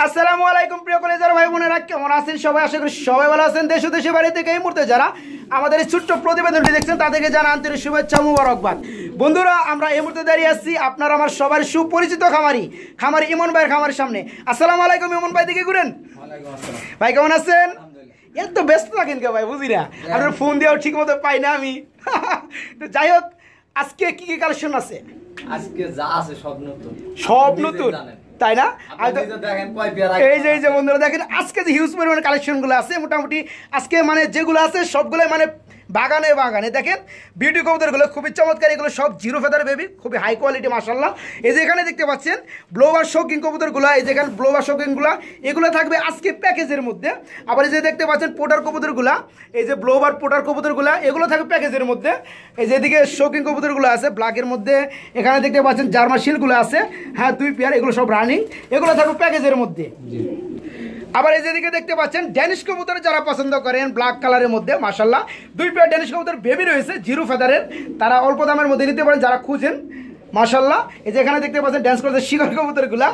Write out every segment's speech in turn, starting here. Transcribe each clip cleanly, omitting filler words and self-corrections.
আসসালামু আলাইকুম প্রিয় কলেজার ভাই বোনেরা, কেমন আছেন সবাই? আশা করি সবাই ভালো আছেন। দেশ ও দেশের বাইরে থেকে এই মুহূর্তে যারা আমাদের এই ছোট্ট প্রতিবেদনটি দেখছেন তাদেরকে জানা আন্তরিক শুভেচ্ছা মুবারকবাদ। বন্ধুরা, আমরা এই মুহূর্তে দাঁড়িয়ে আসছি আপনার আমার সবার সুপরিচিত খামারি ইমন ভাইয়ের খামারের সামনে। আসসালামু আলাইকুম ইমন ভাই, দিকে ঘুরেন। ভাই কেমন আছেন? এত ব্যস্ত থাকেন কে ভাই, বুঝি না, আপনার ফোন দিয়েও ঠিক মতো পাই না আমি। তো যাই হোক, আজকে কি কি কালেকশন আছে? আজকে যা আছে সব নতুন, সব নতুন, তাই না? এই যে বন্ধুরা দেখেন, আজকে যে হিউজ পরিমাণে কালেকশনগুলো আছে, মোটামুটি আজকে মানে যেগুলো আছে সবগুলো মানে বাগানে দেখেন বিউটি কবুতরগুলো খুবই চমৎকার। এগুলো সব জিরো ফেদার বেবি, খুবই হাই কোয়ালিটি মাশাআল্লাহ। এই যে এখানে দেখতে পাচ্ছেন ব্লোবার শৌকিং কবুতরগুলো, এই যে এখানে ব্লোবার শৌকিংগুলো, এগুলো থাকবে আজকে প্যাকেজের মধ্যে। আবার এই যে দেখতে পাচ্ছেন পোটার কবুতরগুলো, এই যে ব্লোবার পোটার কবুতরগুলো, এগুলো থাকবে প্যাকেজের মধ্যে। এই যে এদিকে শৌকিং কবুতরগুলো আছে ব্ল্যাকের মধ্যে, এখানে দেখতে পাচ্ছেন জার্মান শিলগুলো আছে, হ্যাঁ 2 পেয়ার, এগুলো সব রানিং, এগুলো থাকবে প্যাকেজের মধ্যে। আবার এই যেদিকে দেখতে পাচ্ছেন ড্যানিশ কবুতর যারা পছন্দ করেন ব্ল্যাক কালারের মধ্যে মাশাআল্লাহ 2 পেয়ার ড্যানিশ কবুতর বেবি রয়েছে জিরো ফেদারের, তারা অল্প দামের মধ্যে নিতে পারেন যারা খুঁজেন মাশাআল্লাহ। এই যে এখানে দেখতে পাচ্ছেন ড্যান্স করতে শিকার কবুতরগুলা।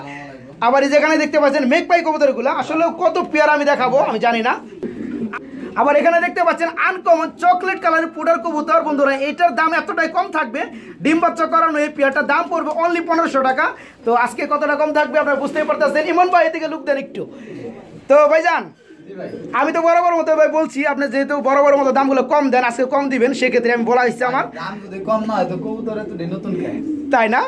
আবার এই যে এখানে দেখতে পাচ্ছেন মেঘপাই কবুতরগুলা, আসলে কত পেয়ার আমি দেখাবো আমি জানি না। আবার এখানে দেখতে পাচ্ছেন আনকমন চকলেট কালারের পুডার কবুতর। বন্ধুরা, এটার দাম এতটাই কম থাকবে, ডিম বাচ্চা করানো এই পেয়ারটার দাম পড়বে অনলি 1500 টাকা। তো আজকে কতটা কম থাকবে আপনারা বুঝতেই পারতেছেন। ইমন ভাই এদিকে লুক দেন একটু। তো ভাইজান, আমি তো বরাবর মতো ভাই বলছি, আপনি যেহেতু বরাবর মতো দামগুলো কম দেন, আজকে কম দিবেন, সেক্ষেত্রে আমি বলা হচ্ছে আমার দাম যদি কম না হয় তো কবুতর তো নতুন খায়, তাই না?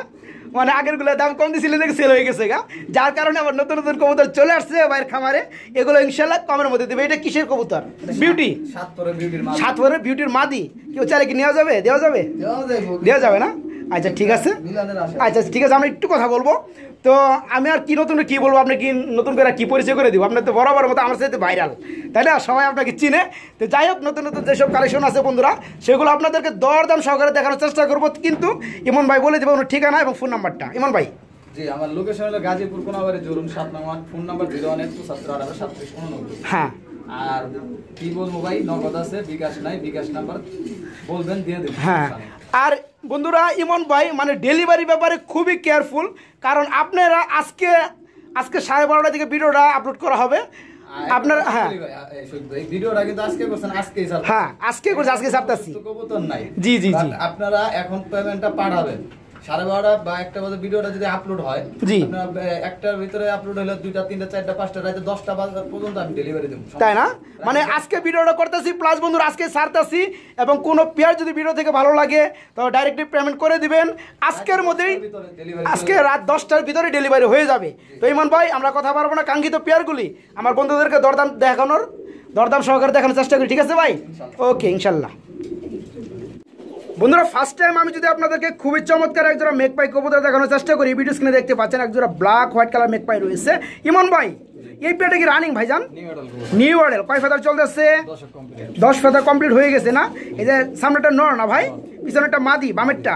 মানে আগেরগুলো দাম কম দিয়েছিলেন দেখে সেল হয়ে গেছে গা, যার কারণে আবার নতুন নতুন কবুতর চলে আসছে ভাইয়ের খামারে। এগুলো ইনশাল্লাহ কমের মধ্যে দেবে। এটা কিসের কবুতর? বিউটি, 7 পরের বিউটির মাদি। কেউ চাইলে কি নেওয়া যাবে? দেওয়া যাবে না? আচ্ছা ঠিক আছে, আমরা একটু কথা বলবো। তো আমি আর কি নতুন কি বলবো, আপনি কি নতুন করে কি পরিচয় করে দিব? আপনার তো বরাবর মতো আমার সাথে ভাইরাল, তাই না? সবাই আপনাকে চিনে। তো যাই হোক, নতুন নতুন যেসব কালেকশন আছে বন্ধুরা, সেগুলো আপনাদেরকে দরদাম সহকারে দেখানোর চেষ্টা করবো। কিন্তু ইমন ভাই বলে দেবো ওনার ঠিকানা এবং ফোন নাম্বারটা। ইমন ভাই? জি, আমার লোকেশন হলো গাজীপুর কোনাবাড়ি জরুন 7 নম্বর, ফোন নাম্বার 01877883789। হ্যাঁ, আর কি বলবো ভাই, নগদ আছে, বিকাশ নাই, বিকাশ নাম্বার বলবেন দিয়ে দেব। হ্যাঁ। আর বন্ধুরা, ইমন ভাই মানে ডেলিভারি ব্যাপারে খুবই কেয়ারফুল, কারণ আপনারা আজকে 12:30 থেকে ভিডিওটা আপলোড করা হবে আপনার। হ্যাঁ, ভিডিওটা কিন্তু আজকে করছেন, আজকেই ছাড়বেন। হ্যাঁ, আজকে করছি, আজকে ছাড়তেছি। কবুতর নাই। জি। আপনারা এখন পেমেন্টটা পাঠাবেন 12:30 বা 1টা বাজে ভিডিওটা যদি আপলোড হয়, আপনারা 1টার ভিতরে আপলোড হলে 2টা 3টা 4টা 5টা রাতে 10টা বাজে পর্যন্ত আমি ডেলিভারি দেব, তাই না? মানে আজকে ভিডিওটা করতেছি, প্লাস বন্ধুরা আজকে ছাড়তেছি, এবং কোনো পেয়ার যদি ভিডিও থেকে ভালো লাগে তো ডাইরেক্টলি পেমেন্ট করে দিবেন আজকের মধ্যেই। আজকে রাত 10টার ভিতরে ডেলিভারি হয়ে যাবে। তো ইমন ভাই, আমরা কথা পারবো না, কাঙ্ক্ষিত পেয়ারগুলি আমার বন্ধুদেরকে দরদাম সহকারে দেখানোর চেষ্টা করি, ঠিক আছে ভাই? ওকে, ইনশাল্লাহ। বন্ধুরা, ফার্স্ট টাইম আমি যদি আপনাদেরকে খুবই চমৎকার একজোড়া মেঘপাই কবুতর দেখানোর চেষ্টা করি, ভিডিও স্ক্রিনে দেখতে পাচ্ছেন একজোড়া ব্ল্যাক হোয়াইট কালার মেঘপাই রয়েছে। ইমন ভাই, এই পেয়ারটা কি রানিং ভাইজান? New model. কয় ফেদার চলতেছে? 10 ফেদার কমপ্লিট হয়ে গেছে না? এই যে সামনেটা নর না ভাই, পিছনেরটা মাদি, বামেরটা।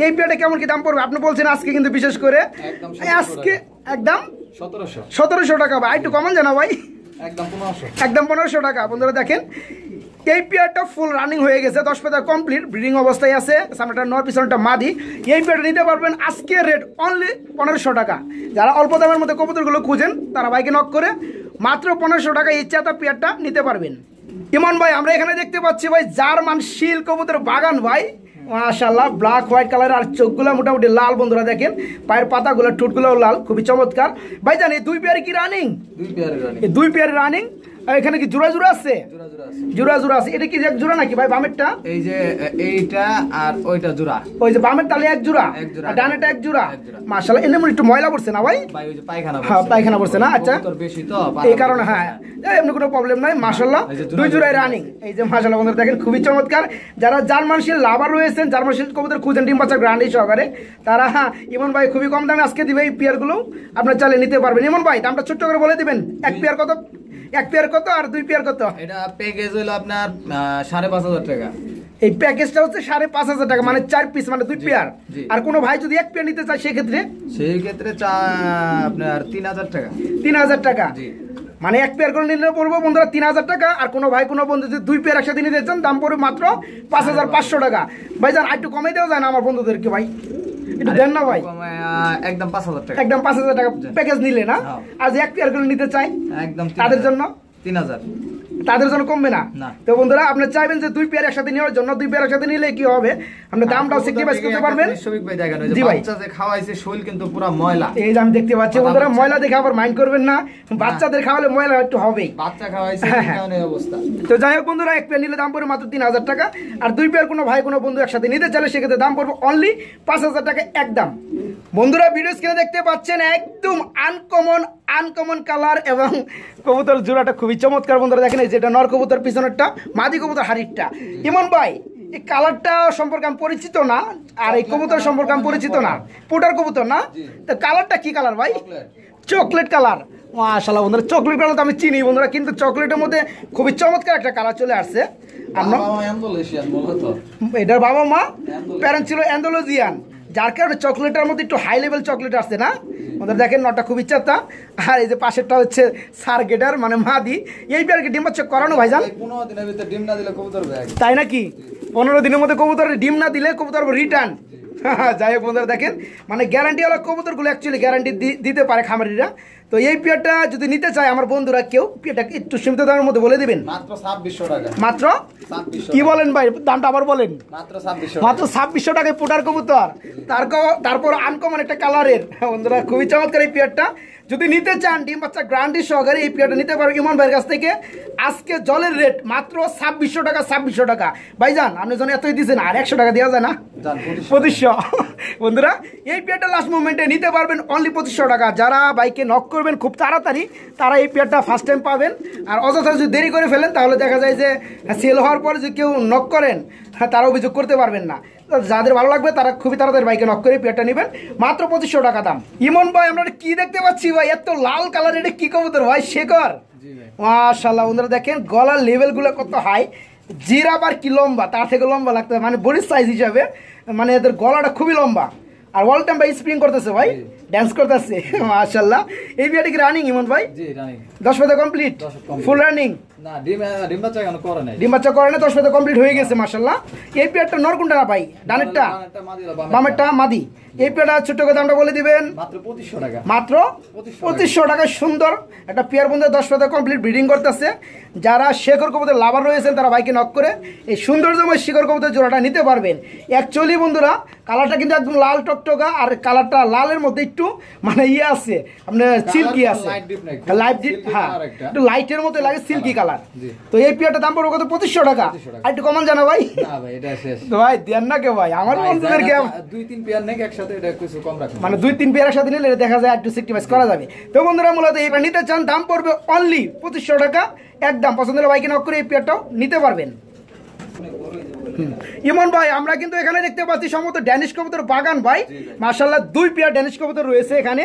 এই পেয়ারটা কেমন কি দাম পড়বে? আপনি বলছেন আজকে কিন্তু বিশেষ করে আজকে একদম 1700 টাকা ভাই, একটু কমান জানা ভাই, একদম 1500 টাকা। বন্ধুরা দেখেন, এই পেয়ারটা ফুল রানিং হয়ে গেছে, 10 ফেদার কমপ্লিট, ব্রিডিং অবস্থায় আছে, সামনেটা নর, পিছনেরটা মাদি। এই পেয়ারটা নিতে পারবেন আজকে রেট অনলি 1500 টাকা। যারা অল্প দামের মধ্যে কবুতরগুলো খুঁজেন তারা বাইকে নক করে মাত্র 1500 টাকা ইচ্ছাটা পেয়ারটা নিতে পারবেন। ইমন ভাই, আমরা এখানে দেখতে পাচ্ছি ভাই জার্মান শিল কবুতর বাগান ভাই, মাশাআল্লাহ, ব্ল্যাক হোয়াইট কালার, আর চোখগুলো মোটামুটি লাল। বন্ধুরা দেখেন পায়ের পাতাগুলো, ঠোঁটগুলো লাল, খুবই চমৎকার। ভাই জানি 2 পেয়ার কি রানিং? 2 pair running. এখানে কি জোড়া আছে? জোড়া আছে। এটা কি এক জোড়া নাকি ভাই? বামেরটা এই যে এইটা আর ওইটা জোড়া, ওই যে বামের তালে এক জোড়া, আর ডানেরটা এক জোড়া। মাশাআল্লাহ, এনে মনে একটু ময়লা পড়ছে না ভাই? ওই যে পায়খানা, হ্যাঁ পায়খানা পড়ছে না? আচ্ছা, বেশি তো এই কারণে। হ্যাঁ, এমনি কোনো প্রবলেম নাই, মাশাআল্লাহ 2 জোড়ায় রানিং। এই যে মাশাআল্লাহ বন্ধুরা দেখেন, খুবই চমৎকার। যারা জার্মান শিল লাভার রয়েছেন, জার্মান শিল কবুতর খুঁজেন ডিম বাচ্চা গ্যারান্টি সহকারে, তারা ইমন ভাই খুবই কম দামে আজকে দিবে এই পেয়ারগুলো, আপনারা চাইলে নিতে পারবেন। ইমন ভাই, দামটা ছোট্ট করে বলে দিবেন, এক পেয়ার কত আর 2 পেয়ার কত? এটা প্যাকেজ হলো আপনার 5500 টাকা। এই প্যাকেজটা হচ্ছে 5500 টাকা, মানে 4 পিস, মানে 2 পেয়ার। আর কোনো ভাই যদি এক পেয়ার নিতে চায় সেক্ষেত্রে আপনার 3000 টাকা। 3000 টাকা, মানে এক পেয়ার করে নিলে পড়বো বন্ধুরা 3000 টাকা। আর কোনো ভাই কোনো বন্ধু যদি 2 পেয়ার একসাথে নিতে চান দাম পড়বে মাত্র 5500 টাকা। ভাই জান, একটু কমে দেওয়া যায় না আমার বন্ধুদেরকে ভাই? একটু দেন না ভাই, একদম 5000 টাকা, একদম 5000 টাকা প্যাকেজ নিলে না? আর যে এক পেয়ার করে নিতে চাই একদম তাদের জন্য 3000, তাদের জন্য কমবে না? তো বন্ধুরা আপনি চাইবেন যে দুই পেয়ার একসাথে নেওয়ার জন্য, দুই পেয়ার একসাথে নিলে কি হবে, আপনি দামটাও স্যাক্রিফাইস করতে পারবেন। শফিক ভাই দেখেন ওই যে বাচ্চা যে খাওয়াইছে শরীর কিন্তু পুরো ময়লা, এই যে আমি দেখতে পাচ্ছি বন্ধুরা, ময়লা দেখে আবার মাইন্ড করবেন না, বাচ্চাদের খাওয়ালে ময়লা একটু হবেই, বাচ্চা খাওয়াইছে এই অবস্থা। তো যাই হোক বন্ধুরা, এক পেয়ার নিলে দাম পড়বে মাত্র 3000 টাকা, আর দুই পেয়ার কোনো ভাই কোনো বন্ধু একসাথে নিতে চাইলে সেক্ষেত্রে দাম পড়বে অনলি 5000 টাকা একদম। বন্ধুরা ভিডিও স্ক্রিনে দেখতে পাচ্ছেন একদম আনকমন কালার এবং কবুতর জোড়াটা খুবই চমৎকার। বন্ধুরা দেখেন এই যেটা নর কবুতর, পিছনেরটা মাদি কবুতর হাড়িরটা। ইমন ভাই এই কালারটা সম্পর্কে আমি পরিচিত না, আর এই কবুতর সম্পর্কে আমি পরিচিত না, পোটার কবুতর না, তো কালারটা কি কালার ভাই? Chocolate colour. মাশাআল্লাহ বন্ধুরা, চকলেট কালার তো আমি চিনি বন্ধুরা, কিন্তু চকলেটের মধ্যে খুবই চমৎকার একটা কালার চলে আসছে। এটার বাবা মা প্যারেন্ট ছিল অ্যান্ডালুসিয়ান, যার কারণে চকলেটের মধ্যে একটু হাই লেভেল চকলেট আসছে না? ওদের দেখেন নটা খুব ইচ্ছাতা, আর এই যে পাশেরটা হচ্ছে সার্গেটার মানে মাদি। এই পেয়ারকে ডিম বাচ্চা করানো ভাইজান? 15 দিনের ভিতরে ডিম না দিলে কবুতর ব্যাগ। তাই নাকি? 15 দিনের মধ্যে কবুতর ডিম না দিলে কবুতর রিটার্ন। যাই হোক বন্ধুরা দেখেন, মানে গ্যারান্টি ওয়ালা কবুতরগুলো অ্যাকচুয়ালি গ্যারান্টি দিতে পারে খামারিরা। তো এই পেয়ারটা যদি নিতে চায় আমার বন্ধুরা, কেউ পেয়ারটা একটু সীমিত দামের মধ্যে বলে দিবেন। মাত্র 2600 টাকা। মাত্র কি বলেন ভাই, দামটা আবার বলেন। মাত্র 2600, মাত্র 2600 টাকায় পোটার কবুতর, তারপর আনকমন একটা কালারের। বন্ধুরা খুবই চমৎকার এই পেয়ারটা, যদি নিতে চান ডিম বাচ্চা গ্যারান্টি সহকারে এই পেয়ারটা নিতে পারবেন ইমন ভাইয়ের কাছ থেকে। আজকে জলের রেট মাত্র 2600 টাকা। 2600 টাকা ভাইজান, আপনি যখন এতই দিচ্ছেন আর 100 টাকা দেওয়া যায় না? 2500। বন্ধুরা এই পেয়ারটা লাস্ট মোমেন্টে নিতে পারবেন অনলি 2500 টাকা। যারা বাইকে নক করবেন খুব তাড়াতাড়ি তারা এই পেয়ারটা ফার্স্ট টাইম পাবেন, আর অযথা যদি দেরি করে ফেলেন তাহলে দেখা যায় যে সেল হওয়ার পরে যদি কেউ নক করেন তারা অভিযোগ করতে পারবেন না। যাদের ভালো লাগবে তারা খুবই তাড়াতাড়ি বাইকে নক করে পেয়ারটা নেবেন, মাত্র 2500 টাকা দাম। ইমন ভাই আমরা কি দেখতে পাচ্ছি ভাই, এত লাল কালার, এটা কি কবুতর ভাই? শেখর। মাশাআল্লাহ বন্ধুরা দেখেন গলার লেভেলগুলো কত হাই, জিরাফ আর কি লম্বা, তার থেকে লম্বা লাগতে মানে বডির সাইজ হিসাবে, মানে এদের গলাটা খুবই লম্বা। আর অল টাইম ভাই স্প্রিং করতেছে ভাই, ডান্স করতেছে। মাশাআল্লাহ এই বিয়াটি কি রানিং ইমন ভাই? জি রানিং। 10 পাতা কমপ্লিট, ফুল রানিং না? ডিম বাচ্চা কেন করে নাই? ডিম বাচ্চা করে না, 10 পাতা কমপ্লিট হয়ে গেছে মাশাআল্লাহ। এই পেয়ারটা নর কোনটা ভাই? ডানেরটা? বামেরটা মাদি। এই পেয়ারটা ছোট করে দামটা বলে দিবেন। মাত্র 2500 টাকা। মাত্র 2500 টাকা। সুন্দর একটা পেয়ার বন্ধু 10 পাতা কমপ্লিট ব্রিডিং করতেছে। যারা শেখর কবুতর লাভার রয়েছেন তারা বাইকে নক করে এই সৌন্দর্যময় শিখর কবুতর জোড়াটা নিতে পারবেন। অ্যাকচুয়ালি বন্ধুরা কালারটা কিন্তু একদম লাল টকটকা, আর কালারটা লালের মধ্যে একটু মানে ইয়ে আছে, আপনার সিল্কি আছে, লাইট ডিপ, হ্যাঁ একটু লাইটের মতো লাগে, সিল্কি কালার। তো এই পেয়ারটার দাম পড়বে কত? 2500 টাকা। আর একটু কমান জানা ভাই? না ভাই এটা শেষ। তো ভাই দেন না কে ভাই, আমার বন্ধুদেরকে 2-3 পেয়ার নেক একসাথে এটা কিছু কম রাখুন, মানে 2-3 পেয়ার একসাথে নিলে দেখা যায় একটু স্যাক্রিফাইস করা যাবে। তো বন্ধুরা মূলত এইবার নিতে চান দাম পড়বে অনলি 2500 টাকা একদম। পছন্দের বাইকে নক করে এই পেয়ারটাও নিতে পারবেন। ইমন ভাই আমরা কিন্তু এখানে দেখতে পাচ্ছি সম্ভবত ড্যানিশ কবুতর বাগান ভাই, মাশাআল্লাহ 2 পেয়ার ড্যানিশ কবুতর রয়েছে এখানে।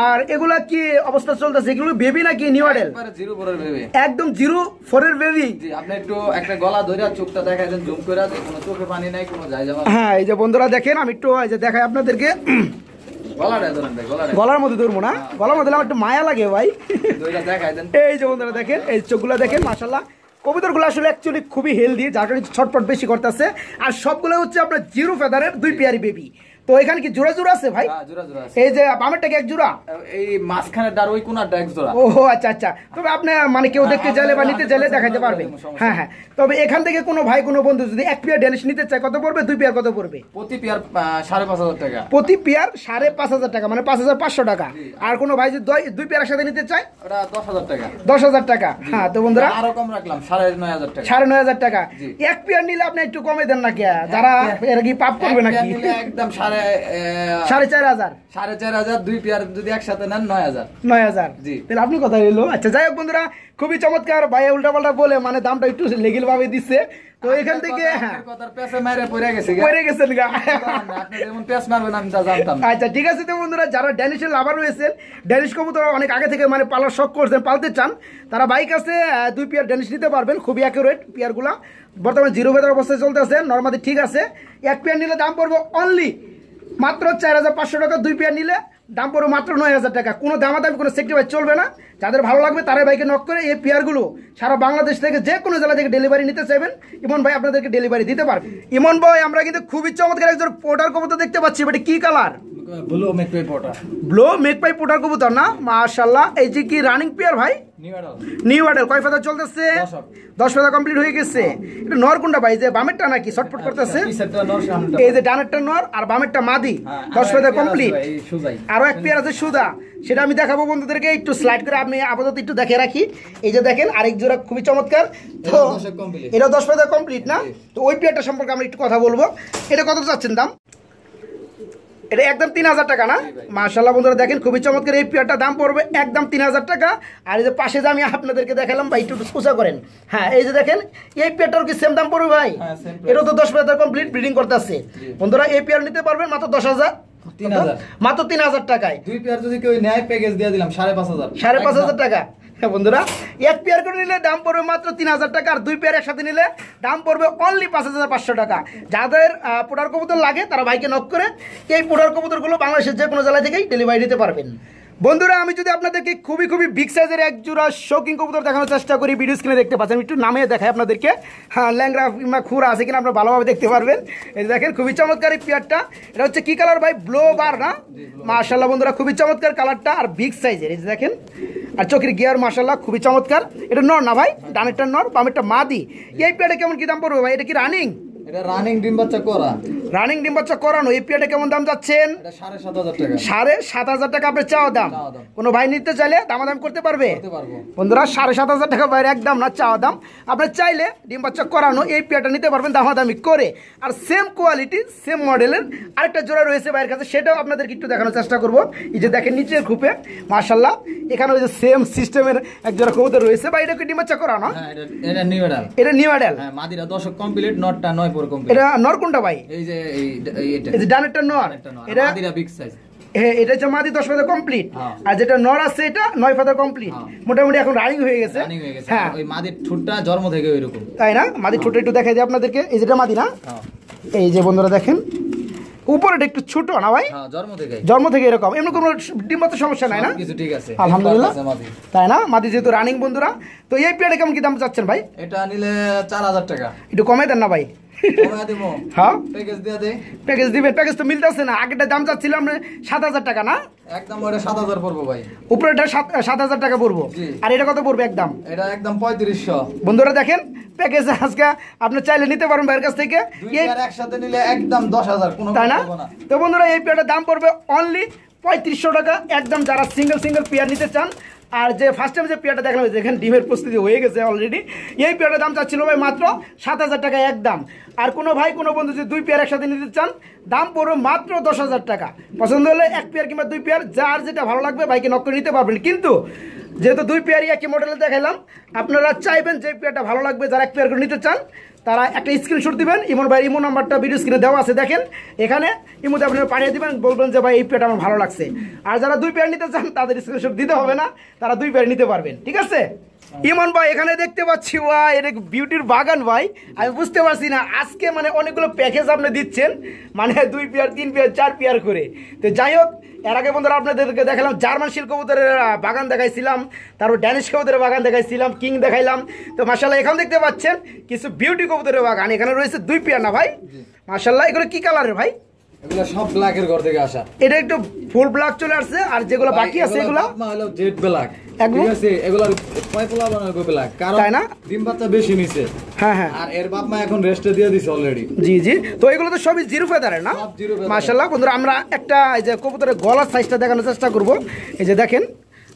আর এগুলা কি অবস্থা চলতেছে? এগুলো বেবি নাকি নিউ অ্যাডাল্ট? একদম 0-4 এর বেবি। জি আপনি একটু একটা গলা ধরে চোখটা দেখায় দেন জুম করে, কোনো চোখে পানি নাই, কোনো যায় যাবে। হ্যাঁ এই যে বন্ধুরা দেখেন, আমি একটু এই যে দেখাই আপনাদেরকে, গলাটা ধরেন ভাই, গলার মধ্যে ধরবো না, গলার মধ্যে আমার একটু মায়া লাগে ভাই। দেখায় দেন। এই যে বন্ধুরা দেখেন এই চোখগুলো দেখেন, মাশাআল্লাহ কবুতরগুলো আসলে অ্যাকচুয়ালি খুবই হেলদি, যার কারণে ছটপট বেশি করতেছে। আর সবগুলো হচ্ছে আপনার 0 ফেদারের 2 পেয়ারি বেবি। তো এখানে কি জোড়া জোড়া আছে ভাই? এই যে বামেরটা কি এক জোড়া? এই মাঝখানে ডার ওই কোণাটা এক জোড়া। ও আচ্ছা আচ্ছা। তবে আপনি মানে কেউ দেখতে চাইলে বা নিতে চাইলে দেখাতে পারবেন। হ্যাঁ হ্যাঁ। তবে এখান থেকে কোনো ভাই কোনো বন্ধু যদি এক পেয়ার ড্যানিশ নিতে চায় কত পড়বে? 2 পেয়ার কত পড়বে? প্রতি পেয়ার 5500 টাকা। প্রতি পেয়ার 5500 টাকা, মানে 5500 টাকা। আর কোনো ভাই যদি 2 পেয়ারের সাথে নিতে চায় ওটা 10000 টাকা। 10000 টাকা। হ্যাঁ তো বন্ধুরা আরো কম রাখলাম 9500 টাকা। 9500 টাকা। এক পেয়ার নিলে আপনি একটু কমে দেন নাকি? যারা এর কি পাপ করবে নাকি? একদম 4500। 4500 2 পেয়ার যদি একসাথে নেন 9000। জি তাহলে আপনি কথা বললো। আচ্ছা যাই হোক বন্ধুরা খুবই চমৎকার, ভাই উল্টাপাল্টা বলে মানে দামটা একটু লেগেল ভাবে দিচ্ছে। তো এখান থেকে আচ্ছা ঠিক আছে। তো বন্ধুরা যারা ড্যানিশের লাভার রয়েছেন, ড্যানিশ কবুতর অনেক আগে থেকে মানে পালার শখ করছেন, পালতে চান, তারা বাইক আছে 2 পেয়ার ড্যানিশ নিতে পারবেন। খুবই অ্যাকুরেট পেয়ারগুলা, বর্তমানে 0 ফেদার অবস্থায় চলতেছে, নর্মালি ঠিক আছে। এক পেয়ার নিলে দাম পড়বে অনলি মাত্র 4500 টাকা। 2 পেয়ার নিলে দাম পড়বে মাত্র 9000 টাকা। কোনো দামাদামি কোনো সেক্রিফাইস চলবে না। যাদের ভালো লাগবে তারাই ভাইকে নক করে এই পেয়ারগুলো সারা বাংলাদেশ থেকে যে কোনো জেলা থেকে ডেলিভারি নিতে চাইবেন, ইমন ভাই আপনাদেরকে ডেলিভারি দিতে পারবে। ইমন ভাই আমরা কিন্তু খুবই চমৎকার একজন পোটার কবুতর দেখতে পাচ্ছি, এটা কি কালার? ব্লু মেকপাই পোটা। ব্লু মেকপাই পোটার কবুতর না, মাশাআল্লাহ। এই যে কি রানিং পেয়ার ভাই? New adult. কয় ফেদার চলতেছে? 10 ফেদার কমপ্লিট হয়ে গেছে। এটা নর কোনটা ভাই? যে বামেরটা নাকি শর্টফট করতেছে? এই যে ডানেরটা নর আর বামেরটা মাদি। 10 ফেদার কমপ্লিট। আরো এক পেয়ার আছে সুদা, সেটা আমি দেখাবো বন্ধুদেরকে। একটু স্লাইড করে আমি আপাতত একটু দেখে রাখি। এই যে দেখেন আরেক জোড়া খুবই চমৎকার। তো এটা 10 ফেদার কমপ্লিট না? তো ওই পেয়ারটা সম্পর্কে আমরা একটু কথা বলবো। এটা কত চাচ্ছেন দাম? এটা একদম 3000 টাকা না? মাশাআল্লাহ বন্ধুরা দেখেন খুবই চমৎকার। এই পেয়ারটা দাম পড়বে একদম 3000 টাকা। আর এই যে পাশে যে আমি আপনাদেরকে দেখালাম ভাই, একটু সোজা করেন। হ্যাঁ এই যে দেখেন এই পেয়ারটার কি সেম দাম পড়বে ভাই? এটা তো 10 ফেদার কমপ্লিট ব্রিডিং করতেছে বন্ধুরা। এই পেয়ার নিতে পারবেন মাত্র 10,000, মাত্র 3000 টাকায়। দুই পেয়ার যদি কেউ নেয় প্যাকেজ দিয়ে দিলাম 5,500, 5,500 টাকা। হ্যাঁ বন্ধুরা, এক পেয়ার করে নিলে দাম পড়বে মাত্র 3000 টাকা, আর দুই পেয়ার একসাথে নিলে দাম পড়বে অনলি 5,500 টাকা। যাদের পোটার কবুতর লাগে তারা ভাইকে নক করে এই পোটার কবুতরগুলো বাংলাদেশের যে কোনো জেলা থেকেই ডেলিভারি দিতে পারবেন। বন্ধুরা আমি যদি আপনাদেরকে খুবই খুবই বিগ সাইজের এক জোড়া শৌকিং কবুতর দেখানোর চেষ্টা করি, ভিডিও স্ক্রিনে দেখতে পাচ্ছেন, একটু নামে দেখাই আপনাদেরকে। হ্যাঁ ল্যাংরা কিংবা খুরা আছে কিনা আপনারা ভালোভাবে দেখতে পারবেন। এই দেখেন খুবই চমৎকার এই পেয়ারটা। এটা হচ্ছে কি কালার ভাই? ব্লু বার না? মাশাআল্লাহ বন্ধুরা খুবই চমৎকার কালারটা আর বিগ সাইজের। এই যে দেখেন আর চোখের গিয়ার মাশাআল্লাহ খুবই চমৎকার। এটা নর না ভাই? ডানেরটা নর বামেরটা মাদি। এই পেয়ারটা কেমন কি দাম পড়বে ভাই? এটা কি রানিং? এটা রানিং ডিম বাচ্চা করা। রানিং ডিম বাচ্চা করানো। এই পেয়ারটা কেমন দাম যাচ্ছেন? এটা 7,500 টাকা। 7,500 টাকা আপনার চাওয়া দাম। কোনো ভাই নিতে চাইলে দামাদাম করতে পারবে বন্ধুরা। 7,500 টাকা বাইরে একদম না চাওয়া দাম। আপনার চাইলে ডিম বাচ্চা করানো এই পেয়ারটা নিতে পারবেন দামাদামি করে। আর সেম কোয়ালিটি সেম মডেলের আরেকটা জোড়া রয়েছে ভাইয়ের কাছে, সেটাও আপনাদেরকে একটু দেখানোর চেষ্টা করবো। এই যে দেখেন নিচের খুপে মাশাআল্লাহ এখানে ওই যে সেম সিস্টেমের এক জোড়া কবুতর রয়েছে। ভাই এটা কি ডিম বাচ্চা করানো? এটা নিউ অ্যাডাল। এটা নিউ অ্যাডাল। হ্যাঁ মাদিরা 10 কমপ্লিট, নটটা 9 পর কমপ্লিট। এটা নর কোনটা ভাই? এই যে এটা এই যে ডানেরটা নর। এটা মাদিরা বিগ সাইজ। এটা হচ্ছে মাদি 10 ফেদার কমপ্লিট, আর যেটা নর আছে এটা 9 ফেদার কমপ্লিট। মোটামুটি এখন রানিং হয়ে গেছে। হ্যাঁ ওই মাদির ঠোঁটটা জন্ম থেকে ওইরকম, তাই না? মাদির ঠোঁটটা একটু দেখাই দিই আপনাদেরকে। এই যেটা মাদি না? এই যে বন্ধুরা দেখেন উপরেটা একটু ছোট না ভাই? জন্ম থেকে এরকম, এমন কোনো ডিম্বাতে সমস্যা নাই না? কিছু ঠিক আছে আলহামদুলিল্লাহ, তাই না? মাদি যেহেতু রানিং বন্ধুরা। তো এই পেয়ারটা কেমন কি দাম চাচ্ছেন ভাই? এটা নিলে 4,000 টাকা। একটু কমাই দেন না ভাই? হ্যাঁ প্যাকেজ দিয়ে দে। প্যাকেজ দিবেন? প্যাকেজ তো মিলতেছে না। আগেরটা দাম চাচ্ছিলাম 7,000 টাকা না? একদম ওটা 7,000 পড়বো ভাই। উপরেটা 7,000 টাকা পড়বো, আর এটা কত পড়বে একদম? এটা একদম 3500। বন্ধুরা দেখেন প্যাকেজ আজকে আপনি চাইলে নিতে পারেন ভাইয়ের কাছ থেকে। একসাথে নিলে একদম 10,000, তাই না? তো বন্ধুরা এই পেয়ারটার দাম পড়বে অনলি 3500 টাকা একদম, যারা সিঙ্গেল পেয়ার নিতে চান। আর যে ফার্স্ট টাইম যে পেয়ারটা দেখানো হয়েছে এখানে ডিমের প্রস্তুতি হয়ে গেছে অলরেডি। এই পেয়ারটার দাম চাচ্ছিল ভাই মাত্র 7,000 টাকা একদম। আর কোনো ভাই কোনো বন্ধু যদি 2 পেয়ার একসাথে নিতে চান দাম পড়বে মাত্র 10,000 টাকা। পছন্দ হলে 1 পেয়ার কিংবা 2 পেয়ার যার যেটা ভালো লাগবে ভাইকে নক করে নিতে পারবেন। কিন্তু যেহেতু 2 পেয়ারই একই মডেলে দেখাইলাম, আপনারা চাইবেন যে পেয়ারটা ভালো লাগবে, যারা 1 পেয়ার করে নিতে চান তারা একটা স্ক্রিনশট দিবেন। ইমন ভাই ইমো নাম্বারটা ভিডিও স্ক্রিনে দেওয়া আছে, দেখেন এখানে ইমোতে আপনারা পাঠিয়ে দিবেন, বলবেন যে ভাই এই পেয়ারটা আমার ভালো লাগছে। আর যারা 2 পেয়ার নিতে চান তাদের স্ক্রিনশট দিতে হবে না, তারা 2 পেয়ার নিতে পারবেন। ঠিক আছে ইমন ভাই? এখানে দেখতে পাচ্ছি ভাই এটা বিউটির বাগান ভাই। আমি বুঝতে পারছি না আজকে মানে অনেকগুলো প্যাকেজ আপনি দিচ্ছেন, মানে 2 পেয়ার 3 পেয়ার 4 পেয়ার করে। তো যাই হোক, এর আগে বন্ধুরা আপনাদেরকে দেখালাম জার্মান শিল্ড কবুতরের বাগান দেখাইছিলাম, তারপর ড্যানিশ কবুতরের বাগান দেখাইছিলাম, কিং দেখাইলাম। তো মাশাআল্লাহ এখন দেখতে পাচ্ছেন কিছু বিউটি কবুতরের বাগান। এখানে রয়েছে 2 পেয়ার না ভাই? মাশাআল্লাহ এগুলো কি কালারের ভাই? এগুলো সব ব্ল্যাকের ঘর থেকে আসা। এটা একটু ফুল ব্ল্যাক চলে আসছে, আর যেগুলো বাকি আছে এগুলো হলো জেড ব্ল্যাক। ঠিক আছে, এগুলো পয়পলা বানাবে ব্ল্যাক, কারণ তাই না ডিম বাচ্চা বেশি নিছে। হ্যাঁ হ্যাঁ, আর এর বাপ মা এখন রেস্টে দিয়ে দিছে অলরেডি। জি জি। তো এগুলো তো সবই জিরো ফেদারের না? মাশাআল্লাহ বন্ধুরা আমরা একটা এই যে কবুতরের গলার সাইজটা দেখানোর চেষ্টা করব। এই যে দেখেন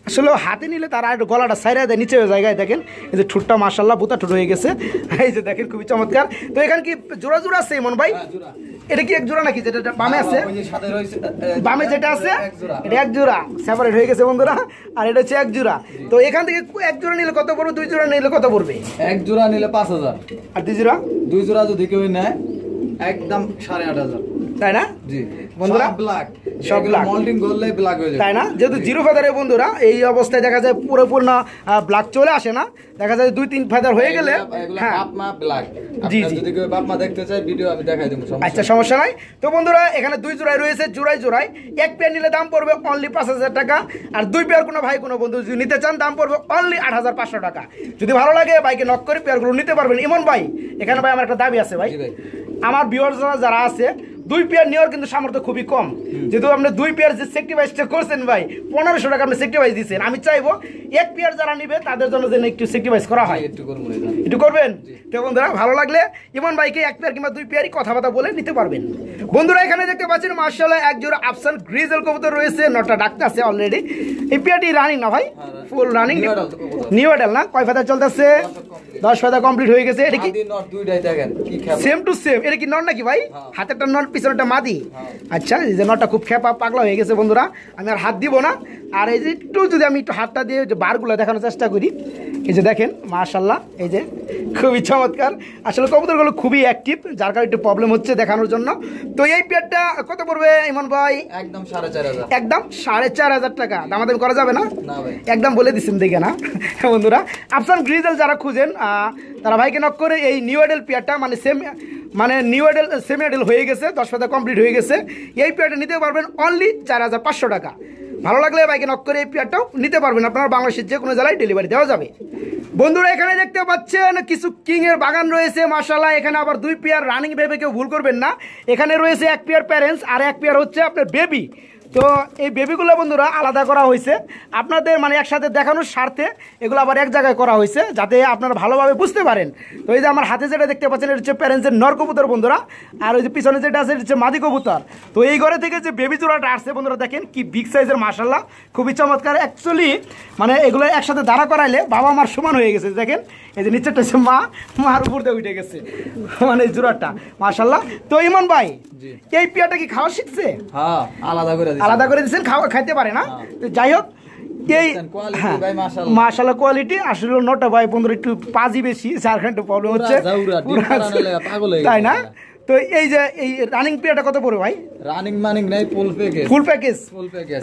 আসলে হাতে নিলে তারা একটু গলাটা সাইরা দেয় নিচে জায়গায়, দেখেন এই যে ঠোঁটটা মাশাআল্লাহ বুতা ঠোঁট হয়ে গেছে। এই যে দেখেন খুবই চমৎকার। তো এখানে কি জোড়া জোড়া আছে ইমন ভাই? এটা কি এক জোড়া নাকি? যেটা বামে আছে, বামে যেটা আছে এটা এক জোড়া সেপারেট হয়ে গেছে বন্ধুরা, আর এটা হচ্ছে এক জোড়া। তো এখান থেকে এক জোড়া নিলে কত পড়বে? 2 জোড়া নিলে কত পড়বে? 1 জোড়া নিলে 5,000, আর 2 জোড়া? 2 জোড়া যদি কেউ নেয় একদম 8,500। তাই না জি বন্ধুরা ব্ল্যাক সব ব্ল্যাক মল্টিং করলে ব্ল্যাক হয়ে যায় তাই না যেহেতু জিরো ফেদারের বন্ধুরা এই অবস্থায় দেখা যায় পুরোপূর্ণ ব্ল্যাক চলে আসে না দেখা যায় 2-3 ফেদার হয়ে গেলে হ্যাঁ বাপ মা ব্ল্যাক জি জি যদি কেউ বাপ মা দেখতে চায় ভিডিও আমি দেখাই দেব আচ্ছা সমস্যা নাই তো বন্ধুরা এখানে 2 জোড়াই রয়েছে জোড়ায় এক পেয়ার নিলে দাম পড়বে অনলি 5000 টাকা আর 2 পেয়ার কোনো ভাই কোনো বন্ধু যদি নিতে চান দাম পড়বে অনলি 8500 টাকা যদি ভালো লাগে বাইকে নক করে পেয়ারগুলো নিতে পারবেন ইমন ভাই এখানে ভাই আমার একটা দাবি আছে ভাই আমার ভিউয়ার্সরা যারা আছে 2 পেয়ার নেওয়ার কিন্তু সামর্থ্য খুবই কম যেহেতু আপনি 2 পেয়ার যে সেক্রিফাইসটা করছেন ভাই 1500 টাকা আপনি সেক্রিফাইস দিচ্ছেন আমি চাইবো এক পেয়ার যারা নিবে তাদের জন্য যেন একটু সেক্রিফাইস করা হয় একটু করবেন তো বন্ধুরা ভালো লাগলে ইমন ভাইকে এক পেয়ার কিংবা 2 পেয়ারই কথাবার্তা বলে নিতে পারবেন বন্ধুরা এখানে দেখতে পাচ্ছেন মাশাআল্লাহ এক জোড়া আফসান গ্রিজেল কবুতর রয়েছে নটা ডাকতে আছে অলরেডি এই পেয়ারটি রানিং না ভাই ফুল রানিং নিউ অ্যাডাল না কয় ফেদার চলতেছে 10 ফেদার কমপ্লিট হয়ে গেছে এটা কি দুইটাই দেখেন কি খেপা সেম টু সেম এটা কি নট নাকি ভাই হাতেরটা নট পিছনেরটা মাদি আচ্ছা এই যে নটটা খুব খেপা পাগলা হয়ে গেছে বন্ধুরা আমি আর হাত দিব না আর এই যে একটু যদি আমি একটু হাতটা দিয়ে যে বারগুলো দেখানোর চেষ্টা করি এই যে দেখেন মাশাআল্লাহ এই যে খুবই চমৎকার আসলে কবুতরগুলো খুবই অ্যাক্টিভ যার কারণে একটু প্রবলেম হচ্ছে দেখানোর জন্য তো এই পেয়ারটা কত পড়বে ইমন ভাই একদম 4500 একদম 4500 টাকা দামাদামি করা যাবে না না ভাই একদম বলে দিচ্ছেন দেখে না বন্ধুরা আফসান গ্রিজেল যারা খুঁজেন তারা ভাইকে নক করে এই নিউ অ্যাডেল পেয়ারটা মানে নিউ অ্যাডেল সেমি অ্যাডেল হয়ে গেছে 10 ফেদার কমপ্লিট হয়ে গেছে এই পেয়ারটা নিতে পারবেন অনলি 4500 টাকা ভালো লাগলে বাইকে নক করে এই পেয়ারটাও নিতে পারবেন আপনারা বাংলাদেশের যে কোনো জেলায় ডেলিভারি দেওয়া যাবে বন্ধুরা এখানে দেখতে পাচ্ছেন কিছু কিং এর বাগান রয়েছে মাশাআল্লাহ এখানে আবার 2 পেয়ার রানিং ভেবে কেউ ভুল করবেন না এখানে রয়েছে এক পেয়ার প্যারেন্টস আর এক পেয়ার হচ্ছে আপনার বেবি তো এই বেবিগুলো বন্ধুরা আলাদা করা হয়েছে আপনাদের মানে একসাথে দেখানোর স্বার্থে এগুলো আবার এক জায়গায় করা হয়েছে যাতে আপনারা ভালোভাবে বুঝতে পারেন তো এই যে আমার হাতে যেটা দেখতে পাচ্ছেন এটা হচ্ছে প্যারেন্টসের নর কবুতর বন্ধুরা আর ওই যে পিছনে যেটা আছে এটা হচ্ছে মাদি কবুতর তো এই ঘরে থেকে যে বেবি জোড়াটা আসছে বন্ধুরা দেখেন কি বিগ সাইজের মাশাআল্লাহ খুবই চমৎকার অ্যাকচুয়ালি মানে এগুলো একসাথে দাঁড়া করাইলে বাবা মার সমান হয়ে গেছে দেখেন এই যে নিচেরটা হচ্ছে মার উপর দিয়ে উঠে গেছে মানে এই জোড়াটা মাশাআল্লাহ তো ইমন ভাই এই পেয়ারটা কি খাওয়া শিখছে হ্যাঁ আলাদা করে দিচ্ছেন খাইতে পারে না যাই হোক এই মাশাআল্লাহ কোয়ালিটি আসলে নটা ভাই 15 একটু পাজি বেশি যার কারণে একটু প্রবলেম হচ্ছে তাই না তো এই যে এই রানিং পেয়ারটা কত পড়বে ভাই রানিং মানিং নাই ফুল প্যাকেজ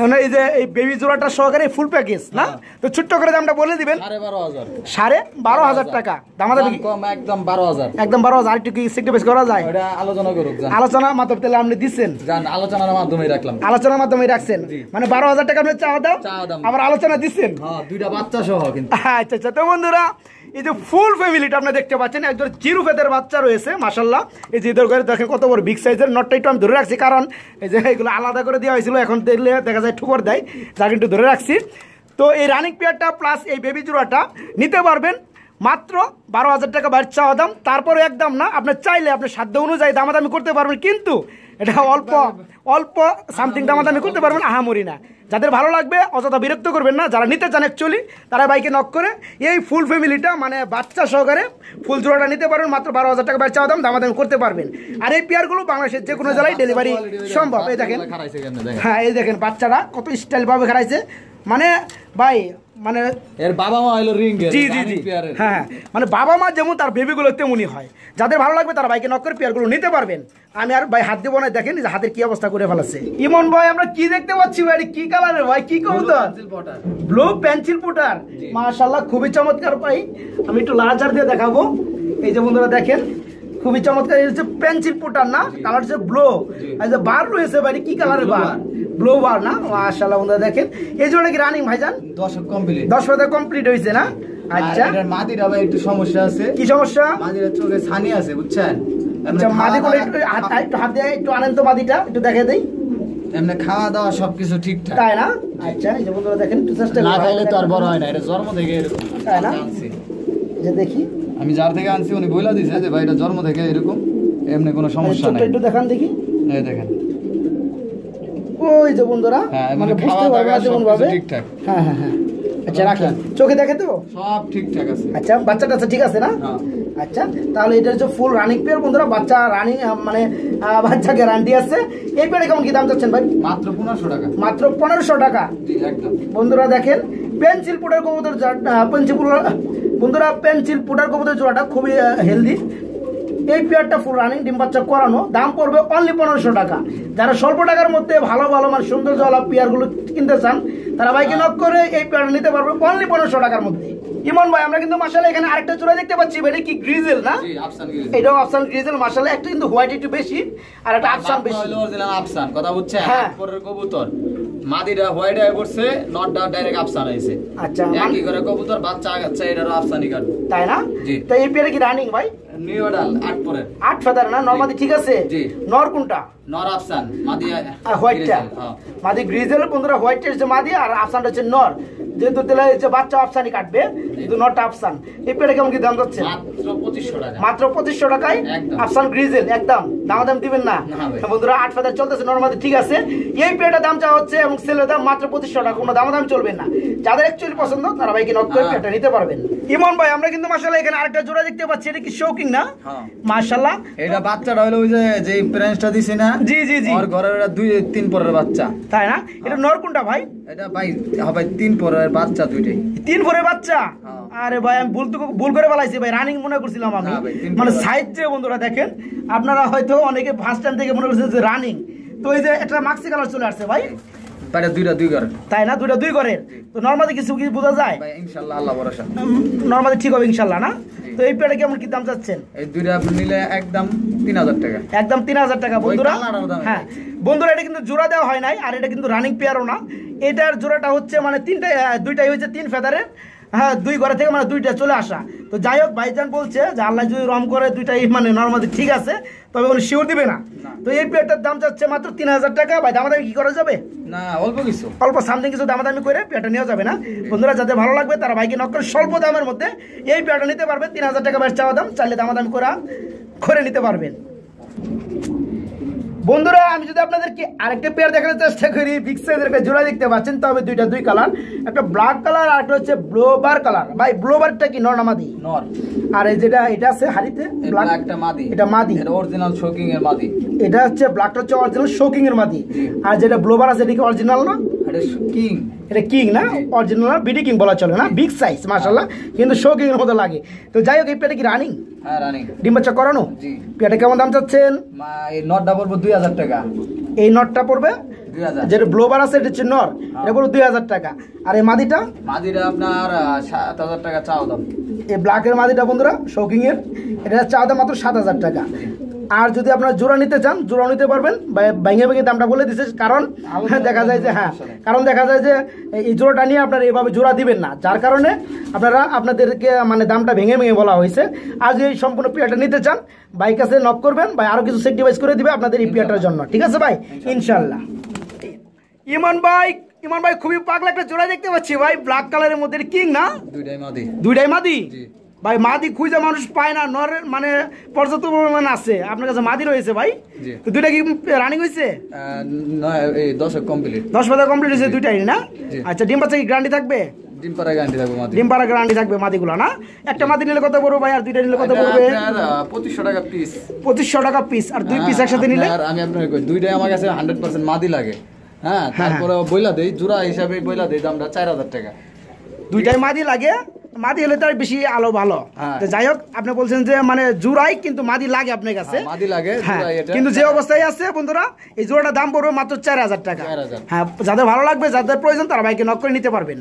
মানে এই যে এই বেবি জোড়াটা সহকারে ফুল প্যাকেজ না তো ছোট্ট করে দামটা বলে দিবেন 12500 টাকা দামাদামি কম একদম 12000 একদম 12000 আর একটু কি সেক্রিফাইস করা যায় ওটা আলোচনা করুক আলোচনা মাত্র তাহলে আপনি দিচ্ছেন জান আলোচনার মাধ্যমে রাখছেন মানে 12000 টাকা আপনি চাওয়া দাও আবার আলোচনা দিচ্ছেন হ্যাঁ দুইটা বাচ্চা সহ কিন্তু আচ্ছা তো বন্ধুরা এই যে ফুল ফ্যামিলিটা আপনি দেখতে পাচ্ছেন একজন জিরো ফেদার বাচ্চা রয়েছে মাশাআল্লাহ এই যে ইধর করে দেখেন কত বড় বিগ সাইজের নটটা একটু আমি ধরে রাখছি কারণ এই যে এগুলো আলাদা করে দেওয়া হয়েছিল এখন দেখলে দেখা যায় ঠুকর দেয় যার একটু ধরে রাখছি তো এই রানিং পেয়ারটা প্লাস এই বেবি জোড়াটা নিতে পারবেন মাত্র 12000 টাকা বাইরে চাওয়া দাম তারপরে একদম না আপনি চাইলে আপনার সাধ্য অনুযায়ী দামাদামি করতে পারবেন কিন্তু এটা অল্প সামথিং দামাদামি করতে পারবেন আহামরি না যাদের ভালো লাগবে অযথা বিরক্ত করবেন না যারা নিতে চান অ্যাকচুয়ালি তারা বাইকে নক করে এই ফুল ফ্যামিলিটা মানে বাচ্চা সহকারে ফুল জোড়াটা নিতে পারবেন মাত্র 12000 টাকা বাইরে চাওয়া দাম দামাদামি করতে পারবেন আর এই পেয়ারগুলো বাংলাদেশের যে কোনো জেলায় ডেলিভারি সম্ভব এই দেখেন হ্যাঁ এই দেখেন বাচ্চারা কত স্টাইল ভাবে খারাইছে মানে ভাই মানে এর বাবা মা হলো রিং জি হ্যাঁ মানে বাবা মা যেমন তার বেবিগুলো তেমনই হয় যাদের ভালো লাগবে তারা বাইকে নক করে পেয়ারগুলো নিতে পারবেন আমি আর ভাই হাত দেবো না দেখেন যে হাতের কি অবস্থা করে ফেলাচ্ছে ইমন ভাই আমরা কি দেখতে পাচ্ছি ভাই কি কালারের ভাই কি কবুতর ব্লু পেন্সিল পুটার মাশাআল্লাহ খুবই চমৎকার ভাই আমি একটু লার্জার দিয়ে দেখাবো এই যে বন্ধুরা দেখেন খুবই চমৎকার হচ্ছে পেন্সিল পুটার না কালার হচ্ছে ব্লু এই যে বার রয়েছে ভাই কি কালারের বার ব্লু বার না মাশাআল্লাহ বন্ধুরা দেখেন এই জোড়া কি রানিং ভাইজান 10 ফেদার কমপ্লিট হয়েছে না আচ্ছা এটার মাদির আবার একটু সমস্যা আছে কি সমস্যা মাদির চোখে ছানি আছে বুঝছেন আচ্ছা মাদি করে একটু হাত দিয়ে একটু আনেন তো মাদিটা একটু দেখে দেই এমনি খাওয়া দাওয়া সবকিছু ঠিকঠাক তাই না আচ্ছা এই যে বন্ধুরা দেখেন একটু চেষ্টা না খাইলে তো আর বড় হয় না এটা জন্ম থেকে এরকম তাই না যে দেখি আমি যার থেকে আনছি উনি বইলা দিয়েছে যে ভাই এটা জন্ম থেকে এরকম এমনি কোনো সমস্যা নাই একটু দেখান দেখি এই দেখেন ওই যে বন্ধুরা মানে বুঝতে পারবে না যেমন ভাবে ঠিকঠাক হ্যাঁ আচ্ছা রাখেন চোখে দেখে তো সব ঠিকঠাক আছে আচ্ছা বাচ্চাটা ঠিক আছে না আচ্ছা তাহলে এটা হচ্ছে ফুল রানিং পেয়ার বন্ধুরা বাচ্চা রানিং মানে বাচ্চা গ্যারান্টি আছে এই পেয়ারে কেমন কি দাম চাচ্ছেন ভাই মাত্র 1500 টাকা মাত্র 1500 টাকা জি একদম বন্ধুরা দেখেন পেন্সিল পুটার কবুতর বন্ধুরা পেন্সিল পুটার কবুতর জোড়াটা খুবই হেলদি এই পেয়ারটা ফুল রানিং ডিম বাচ্চা করানো, দাম পড়বে অনলি 1500 টাকা। যারা স্বল্প টাকার মধ্যে ভালো ভালো মানে সৌন্দর্য পেয়ারগুলো কিনতে চান তারা ভাইকে নক করে এই পেয়ারটা নিতে পারবে অনলি 1500 টাকার মধ্যে। ইমন ভাই আমরা কিন্তু মাশাআল্লাহ এখানে আরেকটা জোড়া দেখতে পাচ্ছি, এটা কি গ্রিজেল না? জি আফসান গ্রিজেল। এটাও আফসান গ্রিজেল মাশাআল্লাহ, একটা কিন্তু হোয়াইট একটু বেশি আর একটা আফসান বেশি। হলো অরিজিনাল আফসান, কথা বুঝছেন? হ্যাঁ। পরের কবুতর মাদিরা হোয়াইট হয়ে পড়ছে, নটটা ডাইরেক্ট আফসান হইছে। আচ্ছা একই করে কবুতর বাচ্চা আগাচ্ছে, এটারও আফসানই কাটবে, তাই না? জি। তো এই পেয়ারে কি রানিং ভাই? নিউ অর্ডার 8 পরে 8 ফেদার না? নরমাদি ঠিক আছে? জি। নর কোনটা? নর আফসান, মাদি হোয়াইটটা। হ্যাঁ। মাদি গ্রিজেল বন্ধুরা, হোয়াইটটা হচ্ছে মাদি আর আফসানটা হচ্ছে নর। যেহেতু তেলে হচ্ছে বাচ্চা আফসানই কাটবে, কিন্তু নরটা আফসান। এই পেয়ারে কেমন কি দাম যাচ্ছে? মাত্র 2500 টাকা। মাত্র 2500 টাকায় একদম। আফসান গ্রিজেল, একদম দাম দিবেন না বন্ধুরা। 8 ফেদার চলতেছে নরমাদি ঠিক আছে। এই পেয়ারটা দাম চাওয়া হচ্ছে এবং সেলের দাম মাত্র 2500 টাকা, কোনো দাম চলবে না। যাদের অ্যাকচুয়ালি পছন্দ তারা ভাইকে নক করে পেয়ারটা নিতে পারবেন। ইমন ভাই আমরা কিন্তু মাশাআল্লাহ এখানে আরেকটা জোড়া দেখতে পাচ্ছি, এটা কি শৌকিং না? হ্যাঁ মাশাআল্লাহ এটা বাচ্চাটা হলো ওই যে প্রেন্সটা দিছি না? জি জি জি। আর ঘরের 2-3 পরের বাচ্চা, তাই না? এটা নর কোনটা ভাই? এটা ভাই হবে 3 পরের বাচ্চা দুইটাই। 3 ভরে বাচ্চা? হ্যাঁ। আরে ভাই আমি ভুল করে বলাইছি ভাই, রানিং মনে করছিলাম আমি। না ভাই, 3 মানে ভরে সাইজ যে বন্ধুরা দেখেন, আপনারা হয়তো অনেকে ফার্স্ট টাইম থেকে মনে করছেন যে রানিং, তো এই যে একটা মাক্সি কালার চলে আসছে ভাই, পারে দুই ঘর, তাই না? দুইটা 2 ঘরের। তো নরমালি কিছু কি বোঝা যায়? ভাই ইনশাআল্লাহ আল্লাহ ভরসা, নরমালি ঠিক হবে ইনশাআল্লাহ না? তো এই পেয়ারে কেমন কি দাম চাচ্ছেন? এই দুইটা আপনি নিলে একদম 3000 টাকা। একদম 3000 টাকা বন্ধুরা। ওই কালারের দাম। হ্যাঁ বন্ধুরা, এটা কিন্তু জোড়া দেওয়া হয় নাই, আর এটা কিন্তু রানিং পেয়ারও না। এটার জোড়াটা হচ্ছে মানে দুইটাই হচ্ছে 3 ফেদারের। হ্যাঁ 2 ঘরে থেকে মানে 2টা চলে আসা। তো যাই হোক ভাইজান বলছে যে আল্লাহ যদি রম করে 2টাই মানে নরমালি ঠিক আছে, তবে কোনো শিওর দিবে না। তো এই পেয়ারটার দাম যাচ্ছে মাত্র 3000 টাকা। ভাই দামাদামি কি করা যাবে? না অল্প কিছু, অল্প সামথিং কিছু দামাদামি করে পেয়ারটা নেওয়া যাবে না বন্ধুরা। যাদের ভালো লাগবে তারা ভাইকে নক করে স্বল্প দামের মধ্যে এই পেয়ারটা নিতে পারবেন। 3000 টাকা বাইরে চাওয়া দাম, চাইলে দামাদামি করে নিতে পারবেন বন্ধুরা। আমি যদি আপনাদেরকে আরেকটা পেয়ার দেখানোর চেষ্টা করি, বিগ সাইজের একটা জোড়া দেখতে পাচ্ছেন, তবে দুইটা 2 কালার, একটা ব্ল্যাক কালার আর একটা হচ্ছে ব্লোবার কালার। ভাই ব্লোবারটা কি নর না মাদি? নর। আর এই যেটা এটা আছে হাড়িতে ব্ল্যাক, একটা মাদি, এটা মাদি, এটা অরিজিনাল শোকিং এর মাদি। এটা হচ্ছে ব্ল্যাকটা হচ্ছে অরিজিনাল শোকিং এর মাদি। আর যেটা ব্লোবার আছে এটা কি অরিজিনাল না? এটা কিং, এটা কিং না? অরিজিনাল বিডি কিং বলা চলে না? বিগ সাইজ মাশাআল্লাহ, কিন্তু শোকিং এর মতো লাগে। তো যাই হোক এই পেয়ারটা কি রানিং? হ্যাঁ রানিং, ডিম বাচ্চা করানো। জি। পেয়ারটা কেমন দাম চাচ্ছেন? এই নটটা পড়বে 2000 টাকা। এই নটটা পড়বে 2000, যেটা ব্লোবার আছে এটা হচ্ছে নর, এটা পড়বে 2000 টাকা। আর এই মাদিটা? মাদিরা আপনার 7000 টাকা চাও দাম। এই ব্ল্যাকের মাদিটা বন্ধুরা শৌকিং এর, এটা চাওয়া দাম মাত্র 7000 টাকা। আর যদি আপনারা জোড়া নিতে চান জোড়া নিতে পারবেন, ভেঙে দামটা বলে দিচ্ছে, কারণ দেখা যায় যে এই জোড়াটা নিয়ে আপনারা এইভাবে জোড়া দিবেন না, যার কারণে আপনাদেরকে মানে দামটা ভেঙে বলা হয়েছে। আর যদি এই সম্পূর্ণ পেয়ারটা নিতে চান ভাই কাছে নক করবেন, ভাই আরো কিছু সেক্রিফাইস করে দিবে আপনাদের এই পেয়ারটার জন্য, ঠিক আছে ভাই? ইনশাল্লাহ। ইমন ভাই খুবই পাগলা একটা জোড়া দেখতে পাচ্ছি ভাই, ব্ল্যাক কালারের মধ্যে কিং না? দুইটাই মাদি। ভাই মাদি খুঁজে মানুষ পায় না, নরের মানে পর্যাপ্ত পরিমাণ আছে, আপনার কাছে মাদি রয়েছে ভাই। তো দুইটা কি রানিং হয়েছে? 10 কমপ্লিট, 10 ফেদার কমপ্লিট হয়েছে দুইটাই না? আচ্ছা ডিম বাচ্চা কি গ্যারান্টি থাকবে? ডিম পাড়া গ্যারান্টি থাকবে মাদি, ডিম পাড়া গ্যারান্টি থাকবে মাদিগুলো না? একটা মাদি নিলে কত পড়বে ভাই, আর দুইটা নিলে কত পড়বে? 2500 টাকা পিস। 2500 টাকা পিস। আর 2 পিস একসাথে নিলে? আর আমি আপনাকে কই দুইটাই আমার কাছে 100% মাদি লাগে। হ্যাঁ তারপরে বইলা দেই জোড়া হিসাবে বইলা দেই দামটা 4000 টাকা। দুইটাই মাদি লাগে, মাদি হলে তার বেশি আলো ভালো। তো যাই হোক আপনি বলছেন যে মানে জোড়াই কিন্তু মাদি লাগে আপনার কাছে? মাদি লাগে, কিন্তু যে অবস্থায় আছে বন্ধুরা এই জোড়াটার দাম পড়বে মাত্র 4000 টাকা। হ্যাঁ যাদের ভালো লাগবে, যাদের প্রয়োজন তারা ভাইকে নক করে নিতে পারবেন।